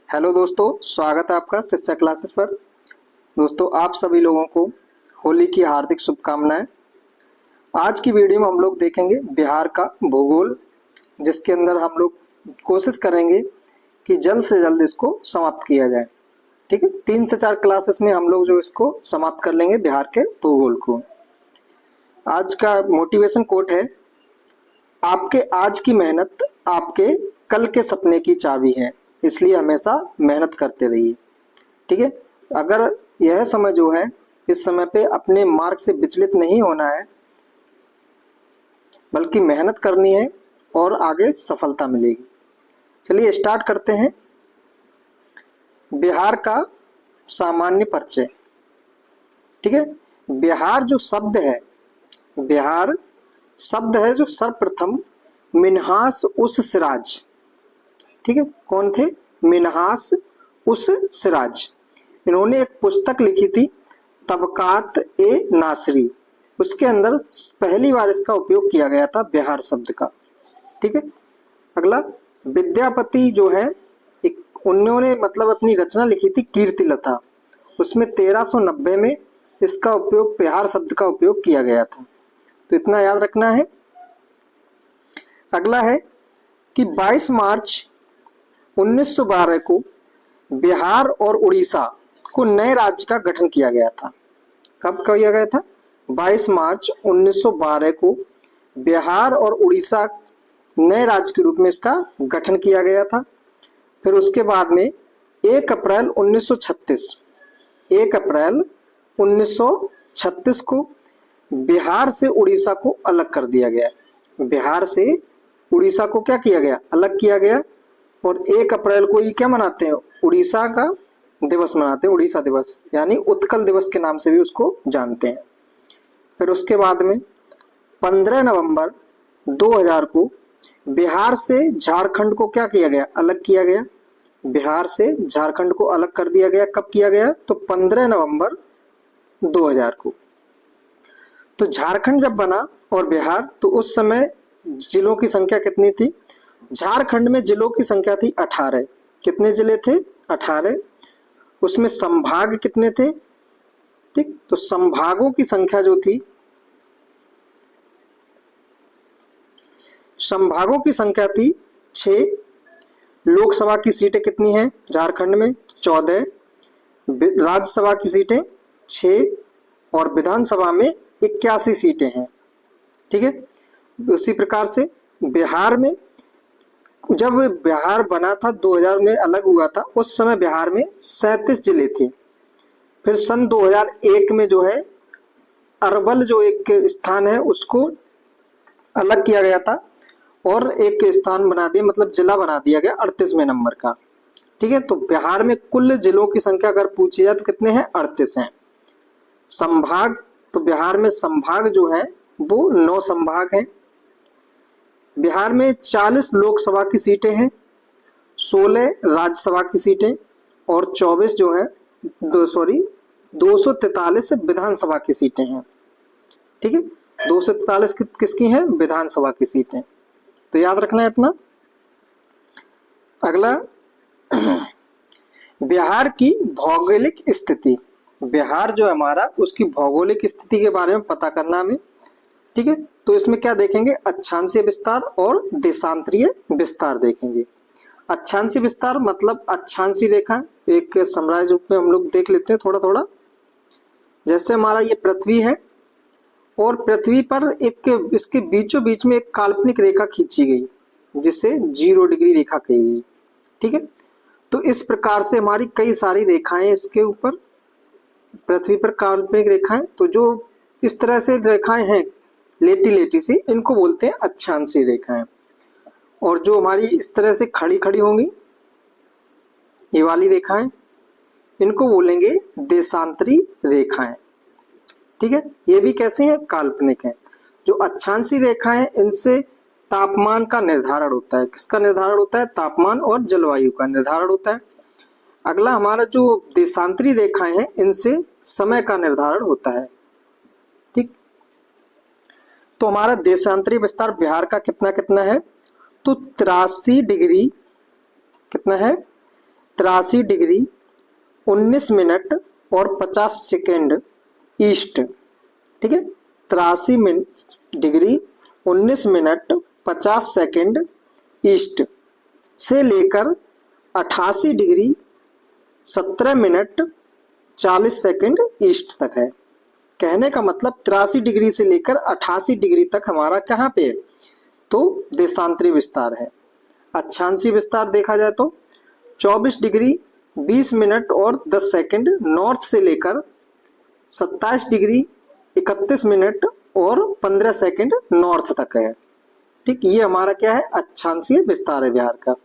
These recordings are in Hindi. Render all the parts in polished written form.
हेलो दोस्तों, स्वागत है आपका शिक्षा क्लासेस पर। दोस्तों, आप सभी लोगों को होली की हार्दिक शुभकामनाएं। आज की वीडियो में हम लोग देखेंगे बिहार का भूगोल, जिसके अंदर हम लोग कोशिश करेंगे कि जल्द से जल्द इसको समाप्त किया जाए। ठीक है, 3 से 4 क्लासेस में हम लोग जो इसको समाप्त कर लेंगे बिहार के भूगोल को। आज का मोटिवेशन कोट है, आपके आज की मेहनत आपके कल के सपने की चाबी है, इसलिए हमेशा मेहनत करते रहिए। ठीक है, अगर यह समय जो है इस समय पे अपने मार्ग से विचलित नहीं होना है, बल्कि मेहनत करनी है और आगे सफलता मिलेगी। चलिए स्टार्ट करते हैं। बिहार का सामान्य परिचय। ठीक है, बिहार जो शब्द है, बिहार शब्द है जो सर्वप्रथम मिन्हास उस सिराज, ठीक है, कौन थे? मिन्हास उस सिराज। इन्होंने एक पुस्तक लिखी थी तबकात ए नासरी, उसके अंदर पहली बार इसका उपयोग किया गया था बिहार शब्द का। ठीक है, अगला विद्यापति जो है उन्होंने मतलब अपनी रचना लिखी थी कीर्तिलता, उसमें 1390 में इसका उपयोग बिहार शब्द का उपयोग किया गया था। तो इतना याद रखना है। अगला है कि 22 मार्च 1912 को बिहार और उड़ीसा को नए राज्य का गठन किया गया था। कब किया गया था? 22 मार्च 1912 को बिहार और उड़ीसा नए राज्य के रूप में इसका गठन किया गया था। फिर उसके बाद में 1 अप्रैल 1936 को बिहार से उड़ीसा को अलग कर दिया गया। बिहार से उड़ीसा को क्या किया गया? अलग किया गया। और 1 अप्रैल को ये क्या मनाते हैं? उड़ीसा का दिवस मनाते हैं, उड़ीसा दिवस, यानी उत्कल दिवस के नाम से भी उसको जानते हैं। फिर उसके बाद में 15 नवंबर 2000 को बिहार से झारखंड को क्या किया गया? अलग किया गया। बिहार से झारखंड को अलग कर दिया गया। कब किया गया? तो 15 नवंबर 2000 को। तो झारखंड जब बना और बिहार, तो उस समय जिलों की संख्या कितनी थी? झारखंड में जिलों की संख्या थी 18। कितने जिले थे? 18। उसमें संभाग कितने थे? ठीक, तो संभागों की संख्या जो थी, संभागों की संख्या थी 6। लोकसभा की सीटें कितनी हैं झारखंड में? 14। राज्यसभा की सीटें 6 और विधानसभा में 81 सीटें हैं। ठीक है, उसी प्रकार से बिहार में जब बिहार बना था 2000 में अलग हुआ था, उस समय बिहार में 37 जिले थे। फिर सन 2001 में जो है अरवल जो एक स्थान है उसको अलग किया गया था और एक स्थान बना दिया, मतलब जिला बना दिया गया 38वें नंबर का। ठीक है, तो बिहार में कुल जिलों की संख्या अगर पूछी जाए तो कितने हैं? 38 हैं। संभाग, तो बिहार में संभाग जो है वो 9 संभाग हैं। बिहार में 40 लोकसभा की सीटें हैं, 16 राज्यसभा की सीटें और 24 जो है 243 विधानसभा की सीटें हैं। ठीक है, 243 किसकी हैं? विधानसभा की सीटें। तो याद रखना है इतना। अगला बिहार की भौगोलिक स्थिति। बिहार जो हमारा, उसकी भौगोलिक स्थिति के बारे में पता करना हमें। ठीक है, तो इसमें क्या देखेंगे? अक्षांशीय विस्तार और देशांतरीय विस्तार देखेंगे। अक्षांशीय विस्तार मतलब अक्षांशीय रेखा, एक समराइज रूप में हम लोग देख लेते हैं थोड़ा थोड़ा। जैसे हमारा ये पृथ्वी है और पृथ्वी पर एक इसके बीचों बीच में एक काल्पनिक रेखा खींची गई जिसे 0 डिग्री रेखा कही गई। ठीक है, तो इस प्रकार से हमारी कई सारी रेखाएं इसके ऊपर पृथ्वी पर काल्पनिक रेखाएं, तो जो इस तरह से रेखाएं हैं लेटी लेटी सी, इनको बोलते हैं अक्षांशीय रेखाएं। और जो हमारी इस तरह से खड़ी खड़ी होंगी ये वाली रेखाएं, इनको बोलेंगे देशांतरी रेखाएं। ठीक है, ये भी कैसे हैं? काल्पनिक हैं। जो अक्षांशीय रेखाएं हैं इनसे तापमान का निर्धारण होता है। किसका निर्धारण होता है? तापमान और जलवायु का निर्धारण होता है। अगला हमारा जो देशांतरी रेखाएं हैं इनसे समय का निर्धारण होता है। ठीक, तो हमारा देशांतरी विस्तार बिहार का कितना कितना है? तो 83 डिग्री कितना है? 83 डिग्री 19 मिनट और 50 सेकेंड ईस्ट। ठीक है, 83 डिग्री 19 मिनट 50 सेकेंड ईस्ट से लेकर 88 डिग्री 17 मिनट 40 सेकेंड ईस्ट तक है। कहने का मतलब 83 डिग्री से लेकर 88 डिग्री तक हमारा कहाँ पे है, तो देशांतरी विस्तार है। अक्षांशीय विस्तार देखा जाए तो 24 डिग्री 20 मिनट और 10 सेकेंड नॉर्थ से लेकर 27 डिग्री 31 मिनट और 15 सेकेंड नॉर्थ तक है। ठीक, ये हमारा क्या है, अक्षांशीय विस्तार है बिहार का।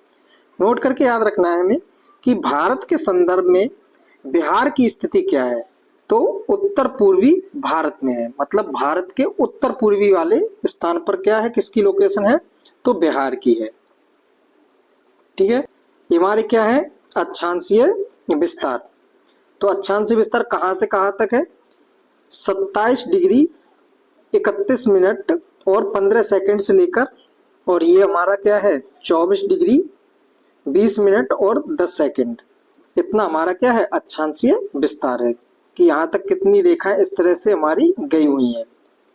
नोट करके याद रखना है हमें कि भारत के संदर्भ में बिहार की स्थिति क्या है, तो उत्तर पूर्वी भारत में है। मतलब भारत के उत्तर पूर्वी वाले स्थान पर क्या है, किसकी लोकेशन है, तो बिहार की है। ठीक है, ये हमारे क्या है, अक्षांशीय विस्तार। तो अक्षांशीय विस्तार कहाँ से कहाँ तक है, 27 डिग्री 31 मिनट और 15 सेकंड से लेकर, और ये हमारा क्या है 24 डिग्री 20 मिनट और 10 सेकंड। इतना हमारा क्या है, अक्षांशीय विस्तार है कि यहाँ तक कितनी रेखाएं इस तरह से हमारी गई हुई हैं।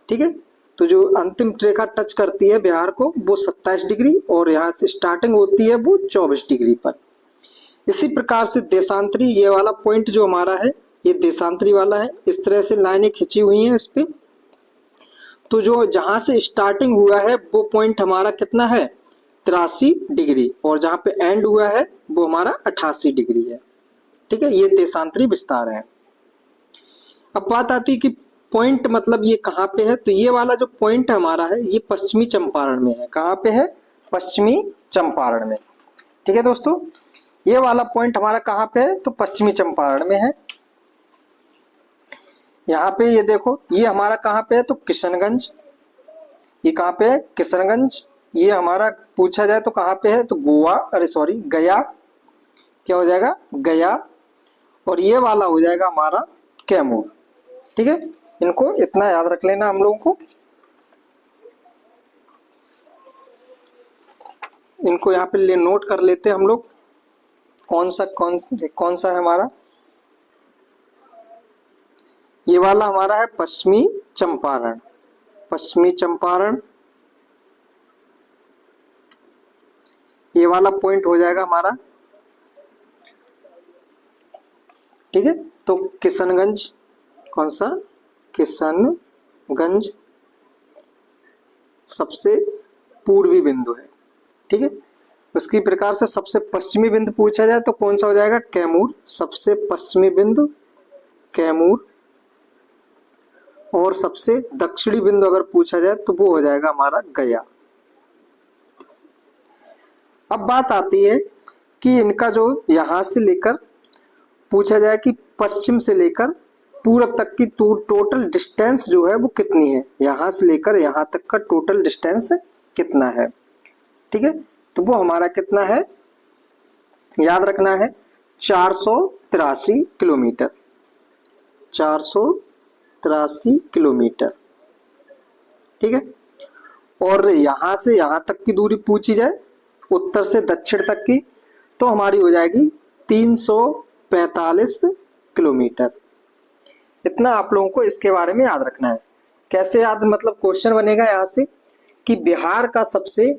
ठीक है, तो जो अंतिम रेखा टच करती है बिहार को वो 27 डिग्री और यहाँ से स्टार्टिंग होती है वो 24 डिग्री पर। इसी प्रकार से देशांतरी, ये वाला पॉइंट जो हमारा है ये देशांतरी वाला है। इस तरह से लाइनें खिंची हुई हैं इस पे। तो जो जहां से स्टार्टिंग हुआ है वो पॉइंट हमारा कितना है, 83 डिग्री, और जहां पे एंड हुआ है वो हमारा 88 डिग्री है। ठीक है, ये देशांतरी विस्तार है। अब बात आती है कि पॉइंट मतलब ये कहाँ पे है, तो ये वाला जो पॉइंट हमारा है ये पश्चिमी चंपारण में है। कहाँ पे है, पश्चिमी चंपारण में। ठीक है दोस्तों, ये वाला पॉइंट हमारा कहाँ पे है, तो पश्चिमी चंपारण में है। यहाँ पे ये देखो, ये हमारा कहाँ पे है, तो किशनगंज। ये कहाँ पे है, किशनगंज। ये हमारा पूछा जाए तो कहाँ पे है, तो गोवा, अरे सॉरी गया, क्या हो जाएगा, गया। और ये वाला हो जाएगा हमारा कैमूर। ठीक है, इनको इतना याद रख लेना हम लोगों को। इनको यहाँ पे नोट कर लेते हैं हम लोग, कौन सा है हमारा। ये वाला हमारा है पश्चिमी चंपारण। पश्चिमी चंपारण ये वाला पॉइंट हो जाएगा हमारा। ठीक है, तो किशनगंज, कौन सा, किशनगंज सबसे पूर्वी बिंदु है। ठीक है, उसकी प्रकार से सबसे पश्चिमी बिंदु पूछा जाए तो कौन सा हो जाएगा, कैमूर। सबसे पश्चिमी बिंदु कैमूर। और सबसे दक्षिणी बिंदु अगर पूछा जाए तो वो हो जाएगा हमारा गया। अब बात आती है कि इनका जो यहां से लेकर पूछा जाए कि पश्चिम से लेकर पूरब तक की टोटल डिस्टेंस जो है वो कितनी है, यहां से लेकर यहां तक का टोटल डिस्टेंस कितना है। ठीक है, तो वो हमारा कितना है, याद रखना है 483 किलोमीटर। 483 किलोमीटर। ठीक है, और यहां से यहां तक की दूरी पूछी जाए उत्तर से दक्षिण तक की, तो हमारी हो जाएगी 345 किलोमीटर। इतना आप लोगों को इसके बारे में याद रखना है। कैसे याद, मतलब क्वेश्चन बनेगा यहाँ से कि बिहार का सबसे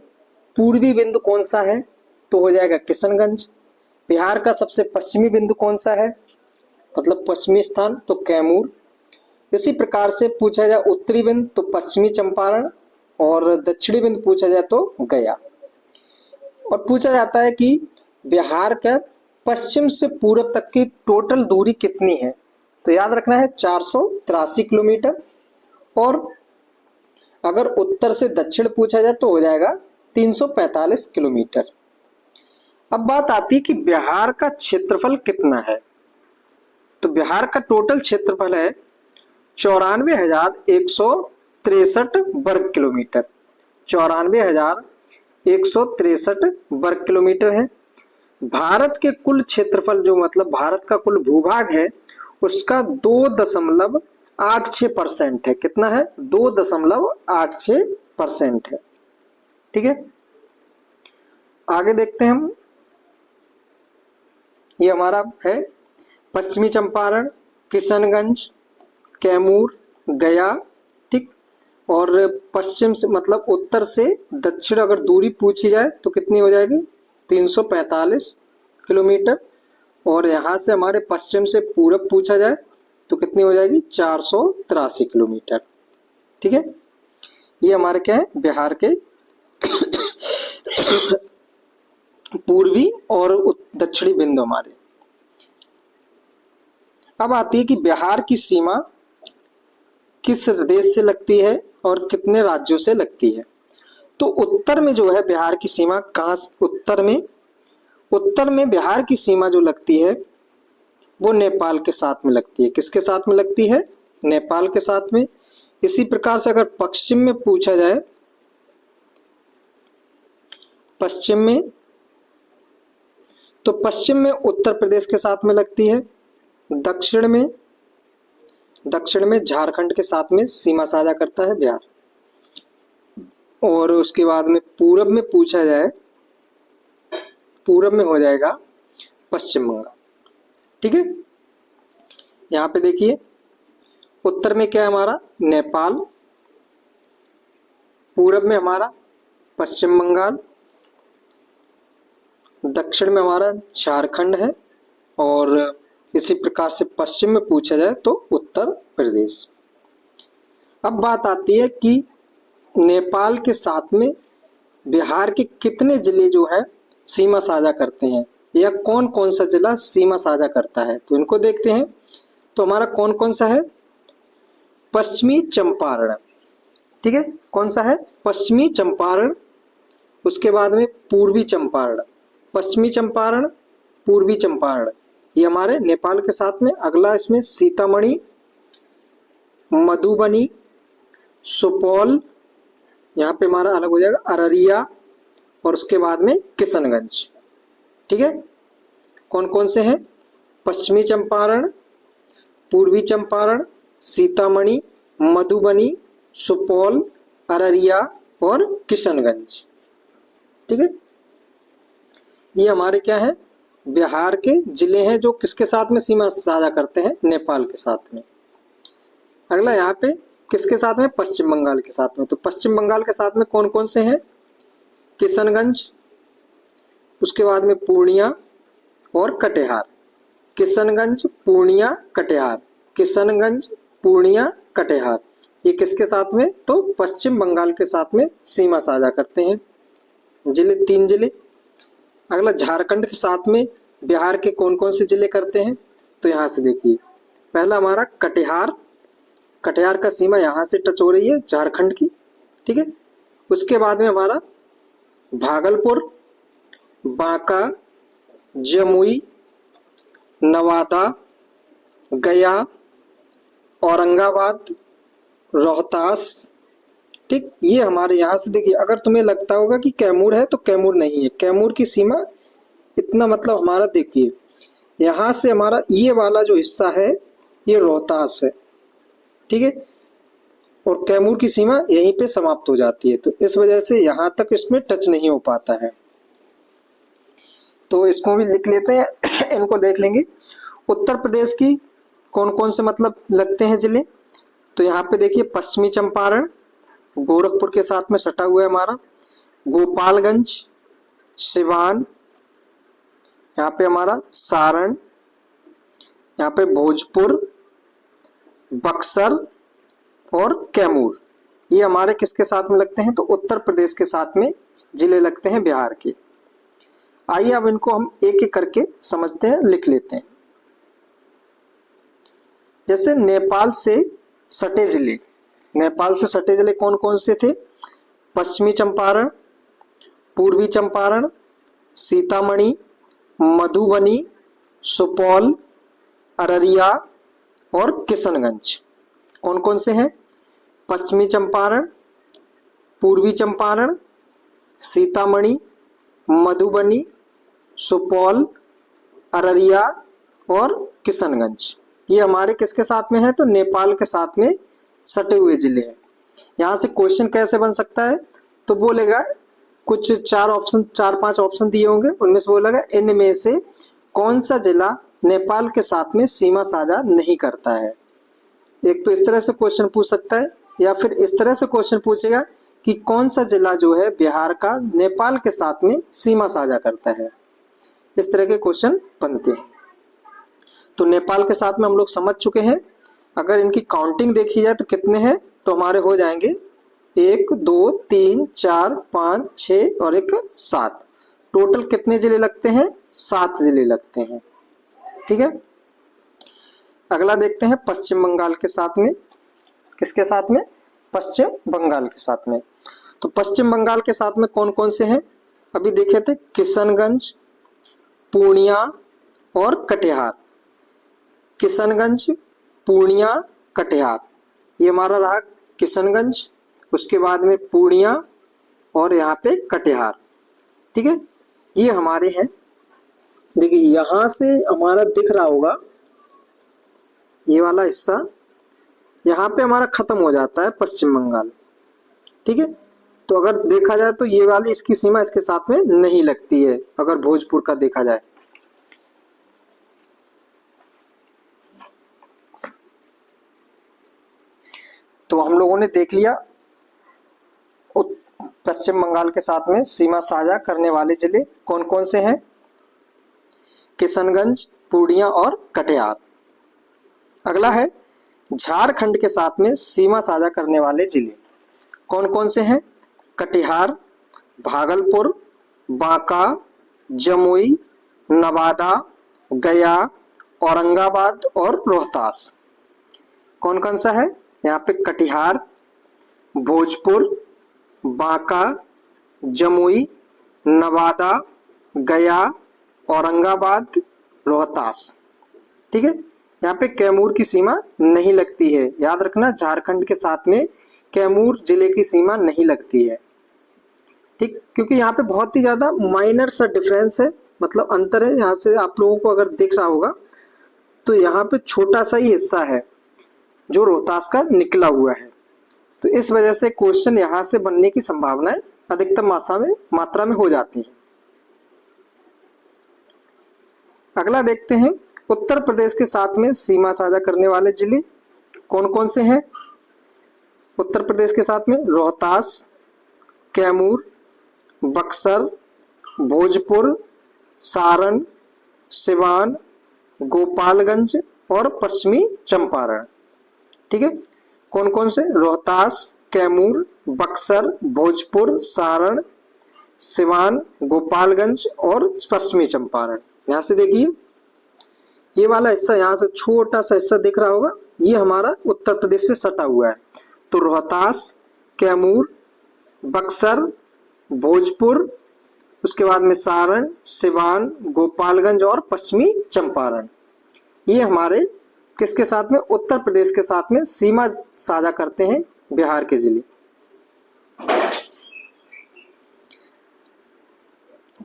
पूर्वी बिंदु कौन सा है, तो हो जाएगा किशनगंज। बिहार का सबसे पश्चिमी बिंदु कौन सा है, मतलब पश्चिमी स्थान, तो कैमूर। इसी प्रकार से पूछा जाए उत्तरी बिंदु तो पश्चिमी चंपारण, और दक्षिणी बिंदु पूछा जाए तो गया। और पूछा जाता है कि बिहार का पश्चिम से पूर्व तक की टोटल दूरी कितनी है, तो याद रखना है 483 किलोमीटर। और अगर उत्तर से दक्षिण पूछा जाए तो हो जाएगा 345 किलोमीटर। अब बात आती है कि बिहार का क्षेत्रफल कितना है, तो बिहार का टोटल क्षेत्रफल है 94,163 वर्ग किलोमीटर। 94,163 वर्ग किलोमीटर है। भारत के कुल क्षेत्रफल जो मतलब भारत का कुल भूभाग है उसका 2.86% है। कितना है, 2.86% है। ठीक है, आगे देखते हैं हम। ये हमारा है पश्चिमी चंपारण, किशनगंज, कैमूर, गया, ठीक। और पश्चिम से मतलब उत्तर से दक्षिण अगर दूरी पूछी जाए तो कितनी हो जाएगी, 345 किलोमीटर। और यहाँ से हमारे पश्चिम से पूरब पूछा जाए तो कितनी हो जाएगी, 483 किलोमीटर, ठीक है। ये हमारे क्या है, बिहार के पूर्वी और दक्षिणी बिंदु हमारे। अब आती है कि बिहार की सीमा किस देश से लगती है और कितने राज्यों से लगती है। तो उत्तर में जो है बिहार की सीमा कहाँ, उत्तर में बिहार की सीमा जो लगती है वो नेपाल के साथ में लगती है। किसके साथ में लगती है, नेपाल के साथ में। इसी प्रकार से अगर पश्चिम में पूछा जाए, पश्चिम में, तो पश्चिम में उत्तर प्रदेश के साथ में लगती है। दक्षिण में झारखंड के साथ में सीमा साझा करता है बिहार। और उसके बाद में पूरब में पूछा जाए, पूरब में हो जाएगा पश्चिम बंगाल, ठीक है। यहाँ पे देखिए उत्तर में क्या है हमारा, नेपाल, पूरब में हमारा पश्चिम बंगाल, दक्षिण में हमारा झारखंड है, और इसी प्रकार से पश्चिम में पूछा जाए तो उत्तर प्रदेश। अब बात आती है कि नेपाल के साथ में बिहार के कितने जिले जो है सीमा साझा करते हैं, या कौन कौन सा जिला सीमा साझा करता है, तो इनको देखते हैं। तो हमारा कौन कौन सा है, पश्चिमी चंपारण, ठीक है। कौन सा है, पश्चिमी चंपारण। उसके बाद में पूर्वी चंपारण, पश्चिमी चंपारण, पूर्वी चंपारण, ये हमारे नेपाल के साथ में। अगला इसमें सीतामढ़ी, मधुबनी, सुपौल, यहाँ पे हमारा अलग हो जाएगा अररिया, और उसके बाद में किशनगंज, ठीक है। कौन कौन से हैं, पश्चिमी चंपारण, पूर्वी चंपारण, सीतामढ़ी, मधुबनी, सुपौल, अररिया और किशनगंज, ठीक है। ये हमारे क्या है, बिहार के जिले हैं जो किसके साथ में सीमा साझा करते हैं, नेपाल के साथ में। अगला यहाँ पे किसके साथ में, पश्चिम बंगाल के साथ में। तो पश्चिम बंगाल के साथ में कौन कौन से हैं, किशनगंज, उसके बाद में पूर्णिया और कटिहार। किशनगंज, पूर्णिया, कटिहार, किशनगंज, पूर्णिया, कटिहार, ये किसके साथ में, तो पश्चिम बंगाल के साथ में सीमा साझा करते हैं जिले, 3 जिले। अगला झारखंड के साथ में बिहार के कौन कौन से जिले करते हैं, तो यहाँ से देखिए पहला हमारा कटिहार, कटिहार का सीमा यहाँ से टच हो रही है झारखंड की, ठीक है। उसके बाद में हमारा भागलपुर, बांका, जमुई, नवादा, गया, औरंगाबाद, रोहतास, ठीक। ये हमारे यहाँ से देखिए, अगर तुम्हें लगता होगा कि कैमूर है तो कैमूर नहीं है। कैमूर की सीमा इतना मतलब हमारा देखिए यहाँ से हमारा ये वाला जो हिस्सा है ये रोहतास है, ठीक है। और कैमूर की सीमा यहीं पे समाप्त हो जाती है, तो इस वजह से यहाँ तक इसमें टच नहीं हो पाता है। तो इसको भी लिख लेते हैं इनको देख लेंगे। उत्तर प्रदेश की कौन कौन से मतलब लगते हैं जिले, तो यहाँ पे देखिए पश्चिमी चंपारण गोरखपुर के साथ में सटा हुआ है हमारा, गोपालगंज, सिवान, यहाँ पे हमारा सारण, यहाँ पे भोजपुर, बक्सर और कैमूर, ये हमारे किसके साथ में लगते हैं, तो उत्तर प्रदेश के साथ में जिले लगते हैं बिहार के। आइए अब इनको हम एक एक करके समझते हैं, लिख लेते हैं। जैसे नेपाल से सटे जिले, नेपाल से सटे जिले कौन कौन से थे, पश्चिमी चंपारण, पूर्वी चंपारण, सीतामढ़ी, मधुबनी, सुपौल, अररिया और किशनगंज। कौन कौन से हैं, पश्चिमी चंपारण, पूर्वी चंपारण, सीतामढ़ी, मधुबनी, सुपौल, अररिया और किशनगंज। ये हमारे किसके साथ में है, तो नेपाल के साथ में सटे हुए जिले हैं। यहाँ से क्वेश्चन कैसे बन सकता है, तो बोलेगा कुछ 4-5 ऑप्शन दिए होंगे, उनमें से बोलेगा इनमें से कौन सा जिला नेपाल के साथ में सीमा साझा नहीं करता है। एक तो इस तरह से क्वेश्चन पूछ सकता है, या फिर इस तरह से क्वेश्चन पूछेगा कि कौन सा जिला जो है बिहार का नेपाल के साथ में सीमा साझा करता है। इस तरह के क्वेश्चन बनते हैं। तो नेपाल के साथ में हम लोग समझ चुके हैं। अगर इनकी काउंटिंग देखी जाए तो कितने हैं, तो हमारे हो जाएंगे 1 2 3 4 5 6 और 1 7। टोटल कितने जिले लगते हैं, 7 जिले लगते हैं। ठीक है, अगला देखते हैं पश्चिम बंगाल के साथ में। किसके साथ में, पश्चिम बंगाल के साथ में। तो पश्चिम बंगाल के साथ में कौन कौन से हैं, अभी देखे थे, किशनगंज, पूर्णिया और कटिहार। किशनगंज, पूर्णिया, कटिहार, ये हमारा रहा किशनगंज, उसके बाद में पूर्णिया और यहाँ पे कटिहार। ठीक है, ये हमारे हैं। देखिए यहां से हमारा दिख रहा होगा ये वाला हिस्सा, यहाँ पे हमारा खत्म हो जाता है पश्चिम बंगाल। ठीक है, तो अगर देखा जाए तो ये वाली इसकी सीमा इसके साथ में नहीं लगती है, अगर भोजपुर का देखा जाए। तो हम लोगों ने देख लिया पश्चिम बंगाल के साथ में सीमा साझा करने वाले जिले कौन कौन से हैं, किशनगंज, पूर्णिया और कटिहार। अगला है झारखंड के साथ में सीमा साझा करने वाले जिले कौन कौन से हैं, कटिहार, भागलपुर, बांका, जमुई, नवादा, गया, औरंगाबाद और रोहतास। कौन कौन सा है, यहाँ पे कटिहार, भोजपुर, बांका, जमुई, नवादा, गया, औरंगाबाद, रोहतास। ठीक है, यहाँ पे कैमूर की सीमा नहीं लगती है, याद रखना झारखंड के साथ में कैमूर जिले की सीमा नहीं लगती है। ठीक, क्योंकि यहाँ पे बहुत ही ज्यादा माइनर सा डिफरेंस है, मतलब अंतर है। यहाँ से आप लोगों को अगर दिख रहा होगा तो यहाँ पे छोटा सा ही हिस्सा है जो रोहतास का निकला हुआ है, तो इस वजह से क्वेश्चन यहाँ से बनने की संभावनाएं अधिकतम मात्रा में हो जाती है। अगला देखते हैं उत्तर प्रदेश के साथ में सीमा साझा करने वाले जिले कौन कौन से हैं। उत्तर प्रदेश के साथ में रोहतास, कैमूर, बक्सर, भोजपुर, सारण, सिवान, गोपालगंज और पश्चिमी चंपारण। ठीक है, कौन कौन से, रोहतास, कैमूर, बक्सर, भोजपुर, सारण, सिवान, गोपालगंज और पश्चिमी चंपारण। यहाँ से देखिए ये वाला हिस्सा, यहाँ से छोटा सा हिस्सा दिख रहा होगा, ये हमारा उत्तर प्रदेश से सटा हुआ है। तो रोहतास, कैमूर, बक्सर, भोजपुर, उसके बाद में सारण, सिवान, गोपालगंज और पश्चिमी चंपारण, ये हमारे किसके साथ में, उत्तर प्रदेश के साथ में सीमा साझा करते हैं बिहार के जिले।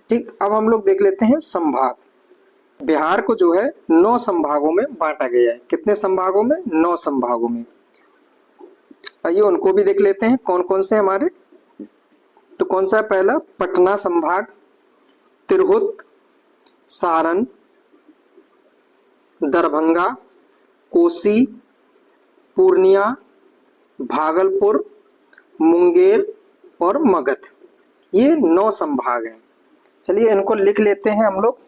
ठीक, अब हम लोग देख लेते हैं संभाग। बिहार को जो है 9 संभागों में बांटा गया है। कितने संभागों में, 9 संभागों में। आइए उनको भी देख लेते हैं कौन कौन से हमारे। तो कौन सा है, पहला पटना संभाग, तिरहुत, सारण, दरभंगा, कोसी, पूर्णिया, भागलपुर, मुंगेर और मगध, ये 9 संभाग हैं। चलिए इनको लिख लेते हैं हम लोग।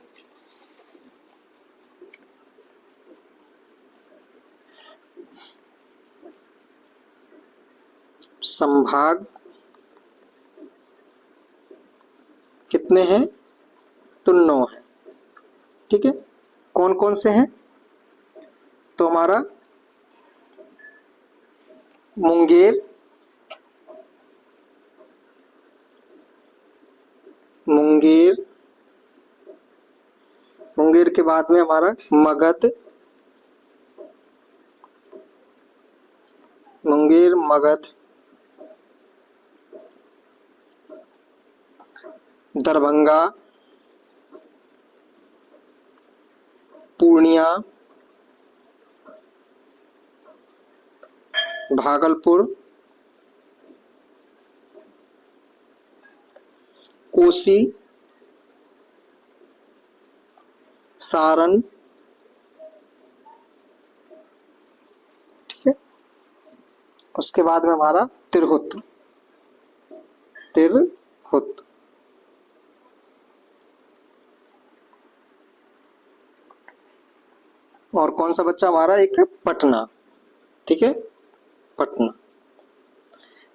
संभाग कितने हैं, तो 9 है। ठीक है, कौन कौन से हैं, तो हमारा मुंगेर, मुंगेर के बाद में हमारा मगध, मुंगेर, मगध, दरभंगा, पूर्णिया, भागलपुर, कोसी, सारण, ठीक है। उसके बाद में हमारा तिरहुत, तिरहुत। और कौन सा बच्चा हमारा, एक है पटना, ठीक है, पटना।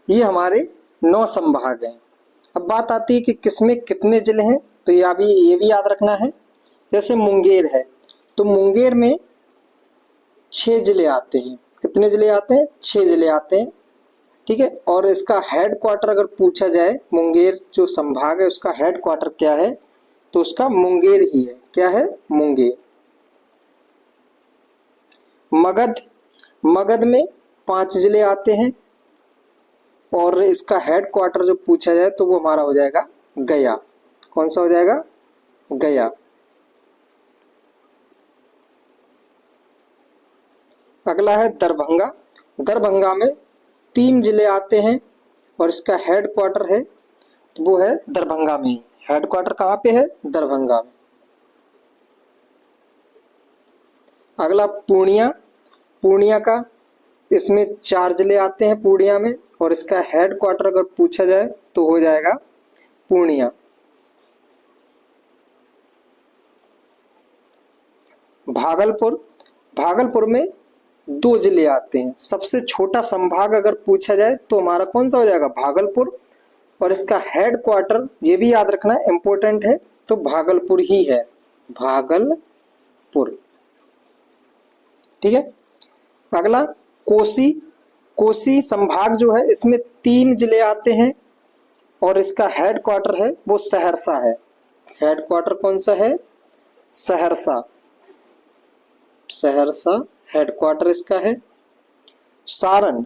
ये हमारे 9 संभाग हैं। अब बात आती है कि किसमें कितने जिले हैं, तो ये भी याद रखना है। जैसे मुंगेर है, तो मुंगेर में 6 जिले आते हैं। कितने जिले आते हैं? 6 जिले आते हैं, ठीक है। और इसका हेड क्वार्टर अगर पूछा जाए, मुंगेर जो संभाग है उसका हेड क्वार्टर क्या है, तो उसका मुंगेर ही है। क्या है? मुंगेर। मगध, मगध में 5 जिले आते हैं और इसका हेड क्वार्टर जो पूछा जाए तो वो हमारा हो जाएगा गया। कौन सा हो जाएगा? गया। अगला है दरभंगा। दरभंगा में 3 जिले आते हैं और इसका हेड क्वार्टर है तो वो है दरभंगा में ही। हेड क्वार्टर कहाँ पे है? दरभंगा में। अगला पूर्णिया। पूर्णिया का, इसमें 4 जिले आते हैं पूर्णिया में और इसका हेड क्वार्टर अगर पूछा जाए तो हो जाएगा पूर्णिया। भागलपुर, भागलपुर में 2 जिले आते हैं। सबसे छोटा संभाग अगर पूछा जाए तो हमारा कौन सा हो जाएगा? भागलपुर। और इसका हेड क्वार्टर, ये भी याद रखना है, इंपॉर्टेंट है, तो भागलपुर ही है, भागलपुर, ठीक है। अगला कोसी। कोसी संभाग जो है इसमें 3 जिले आते हैं और इसका हेड क्वार्टर है वो सहरसा है। हेड क्वार्टर कौन सा है? सहरसा, सहरसा हेड क्वार्टर इसका है। सारण,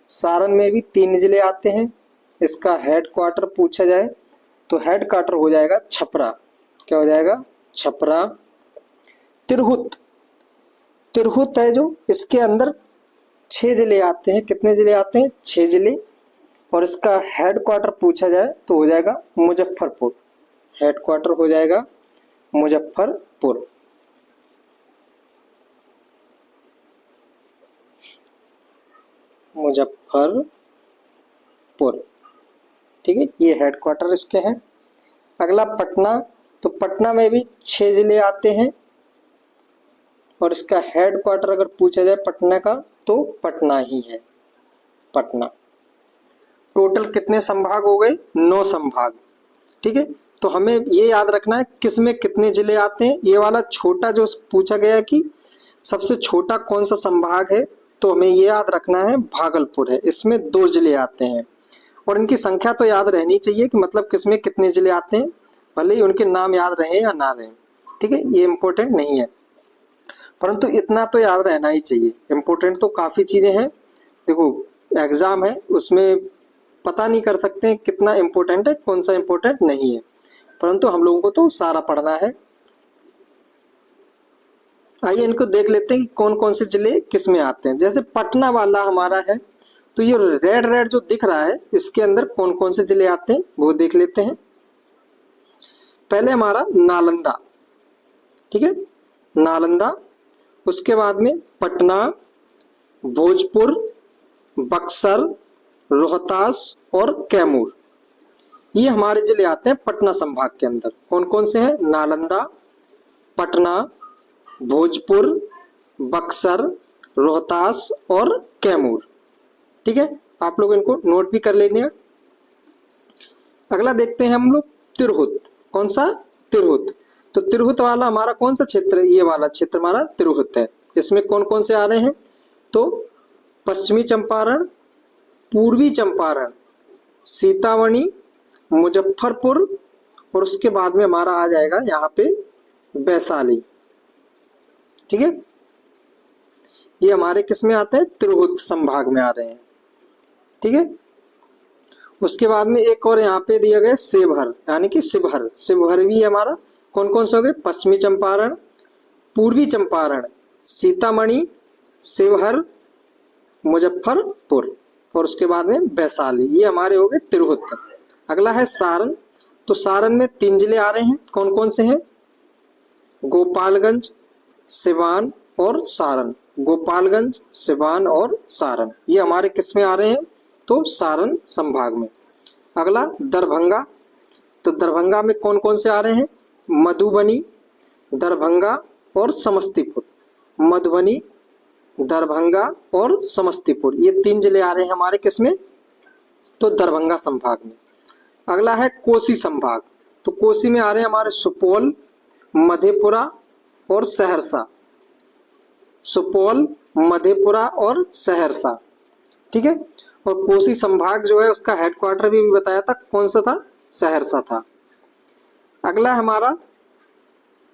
सारण में भी 3 जिले आते हैं। इसका हेड क्वार्टर पूछा जाए तो हेड क्वार्टर हो जाएगा छपरा। क्या हो जाएगा? छपरा। तिरहुत, तिरहुत है जो, इसके अंदर 6 जिले आते हैं। कितने जिले आते हैं? 6 जिले। और इसका हेड क्वार्टर पूछा जाए तो हो जाएगा मुजफ्फरपुर। हेड क्वार्टर हो जाएगा मुजफ्फरपुर। मुजफ्फरपुर, ठीक है, ये हेड क्वार्टर इसके हैं। अगला पटना। तो पटना में भी 6 जिले आते हैं और इसका हेड क्वार्टर अगर पूछा जाए पटना का तो पटना ही है, पटना। टोटल कितने संभाग हो गए? 9 संभाग, ठीक है। तो हमें ये याद रखना है किसमें कितने जिले आते हैं। ये वाला छोटा जो पूछा गया कि सबसे छोटा कौन सा संभाग है, तो हमें ये याद रखना है भागलपुर है, इसमें 2 जिले आते हैं। और इनकी संख्या तो याद रहनी चाहिए कि मतलब किसमें कितने जिले आते हैं, भले ही उनके नाम याद रहे या ना रहे, ठीक है, ये इम्पोर्टेंट नहीं है, परंतु इतना तो याद रहना ही चाहिए। इम्पोर्टेंट तो काफ़ी चीज़ें हैं, देखो एग्ज़ाम है उसमें पता नहीं कर सकते हैं कितना इम्पोर्टेंट है कौन सा इम्पोर्टेंट नहीं है, परंतु हम लोगों को तो सारा पढ़ना है। आइए इनको देख लेते हैं कि कौन कौन से जिले किस में आते हैं। जैसे पटना वाला हमारा है तो ये रेड रेड जो दिख रहा है इसके अंदर कौन कौन से जिले आते हैं वो देख लेते हैं। पहले हमारा नालंदा, ठीक है, नालंदा। उसके बाद में पटना, भोजपुर, बक्सर, रोहतास और कैमूर, ये हमारे जिले आते हैं पटना संभाग के अंदर। कौन कौन से हैं? नालंदा, पटना, भोजपुर, बक्सर, रोहतास और कैमूर, ठीक है। आप लोग इनको नोट भी कर लेंगे। अगला देखते हैं हम लोग तिरहुत। कौन सा? तिरहुत। तो तिरहुत वाला हमारा कौन सा क्षेत्र? ये वाला क्षेत्र हमारा तिरहुत है। इसमें कौन कौन से आ रहे हैं? तो पश्चिमी चंपारण, पूर्वी चंपारण, सीतामढ़ी, मुजफ्फरपुर और उसके बाद में हमारा आ जाएगा यहाँ पे वैशाली, ठीक है। ये हमारे किस में आते हैं? तिरहुत संभाग में आ रहे हैं, ठीक है। उसके बाद में एक और यहाँ पे दिया गया शिवहर, यानी कि शिवहर। शिवहर भी हमारा कौन कौन से हो गए? पश्चिमी चंपारण, पूर्वी चंपारण, सीतामढ़ी, शिवहर, मुजफ्फरपुर और उसके बाद में वैशाली, ये हमारे हो गए तिरहुत। अगला है सारण। तो सारण में 3 जिले आ रहे हैं। कौन कौन से हैं? गोपालगंज, सिवान और सारण। गोपालगंज, सिवान और सारण ये हमारे किस में आ रहे हैं? तो सारण संभाग में। अगला दरभंगा, तो दरभंगा में कौन कौन से आ रहे हैं? मधुबनी, दरभंगा और समस्तीपुर। मधुबनी, दरभंगा और समस्तीपुर ये 3 जिले आ रहे हैं हमारे किस में? तो दरभंगा संभाग में। अगला है कोसी संभाग, तो कोसी में आ रहे हैं हमारे सुपौल, मधेपुरा और सहरसा। सुपौल, मधेपुरा और सहरसा, ठीक है। और कोसी संभाग जो है उसका हेडक्वार्टर भी बताया था, कौन सा था? सहरसा था। अगला हमारा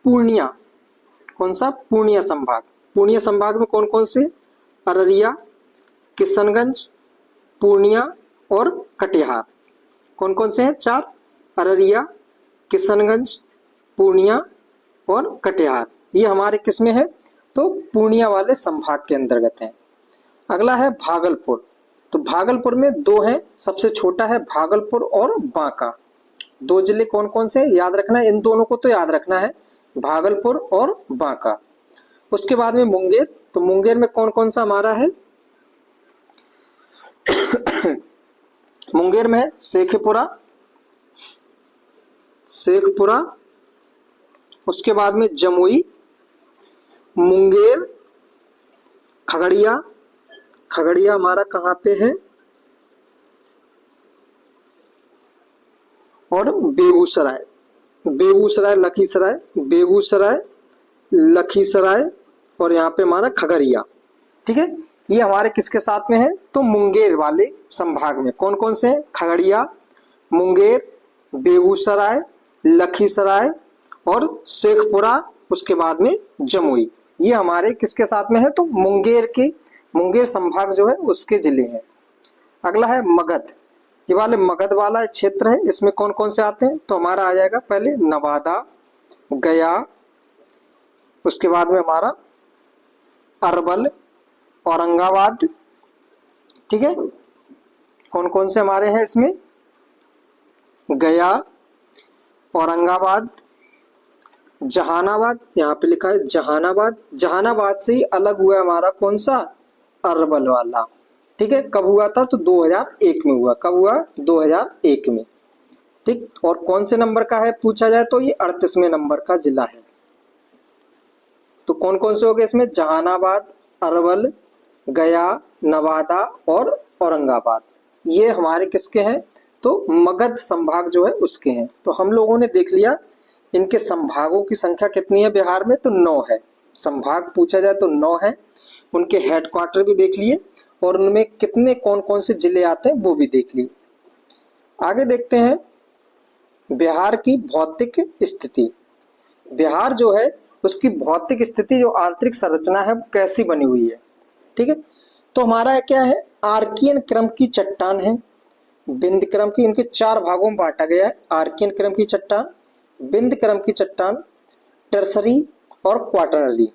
पूर्णिया, कौन सा? पूर्णिया संभाग। पूर्णिया संभाग में कौन कौन से? अररिया, किशनगंज, पूर्णिया और कटिहार। कौन कौन से हैं? 4। अररिया, किशनगंज, पूर्णिया और कटिहार ये हमारे किस में है? तो पूर्णिया वाले संभाग के अंतर्गत है। अगला है भागलपुर, तो भागलपुर में 2 हैं, सबसे छोटा है भागलपुर और बांका। 2 जिले कौन कौन से याद रखना है? इन दोनों को तो याद रखना है, भागलपुर और बांका। उसके बाद में मुंगेर, तो मुंगेर में कौन कौन सा हमारा है? मुंगेर में है शेखपुरा, शेखपुरा, उसके बाद में जमुई, मुंगेर, खगड़िया। खगड़िया हमारा कहाँ पे है? और बेगूसराय। बेगूसराय, लखीसराय, बेगूसराय, लखीसराय और यहाँ पे हमारा खगड़िया, ठीक है। ये हमारे किसके साथ में है? तो मुंगेर वाले संभाग में। कौन कौन से हैं? खगड़िया, मुंगेर, बेगूसराय, लखीसराय और शेखपुरा, उसके बाद में जमुई ये हमारे किसके साथ में है? तो मुंगेर के, मुंगेर संभाग जो है उसके जिले हैं। अगला है मगध, ये वाले मगध वाला क्षेत्र है, इसमें कौन कौन से आते हैं? तो हमारा आ जाएगा पहले नवादा, गया, उसके बाद में हमारा अरवल, औरंगाबाद, ठीक है। कौन कौन से हमारे हैं इसमें? गया, औरंगाबाद, जहानाबाद, यहाँ पे लिखा है जहानाबाद। जहानाबाद से ही अलग हुआ हमारा कौन सा? अरवल वाला, ठीक है। कब हुआ था? तो 2001 में हुआ। कब हुआ? 2001 में, ठीक। और कौन से नंबर का है पूछा जाए तो ये 38वें नंबर का जिला है। तो कौन कौन से हो गए इसमें? जहानाबाद, अरवल, गया, नवादा और औरंगाबाद ये हमारे किसके हैं? तो मगध संभाग जो है उसके हैं। तो हम लोगों ने देख लिया इनके संभागों की संख्या कितनी है बिहार में, तो 9 है। संभाग पूछा जाए तो 9 है। उनके हेडक्वार्टर भी देख लिए और उनमें कितने कौन कौन से जिले आते हैं वो भी देख लिए। आगे देखते हैं बिहार की भौतिक स्थिति। बिहार जो है उसकी भौतिक स्थिति, जो आंतरिक संरचना है वो कैसी बनी हुई है, ठीक है। तो हमारा क्या है? आर्कियन क्रम की चट्टान है, बिंद क्रम की, इनके 4 भागों में बांटा गया है। आर्कियन क्रम की चट्टान, बिंद क्रम की चट्टान, टर्सरी और क्वाटरनरी।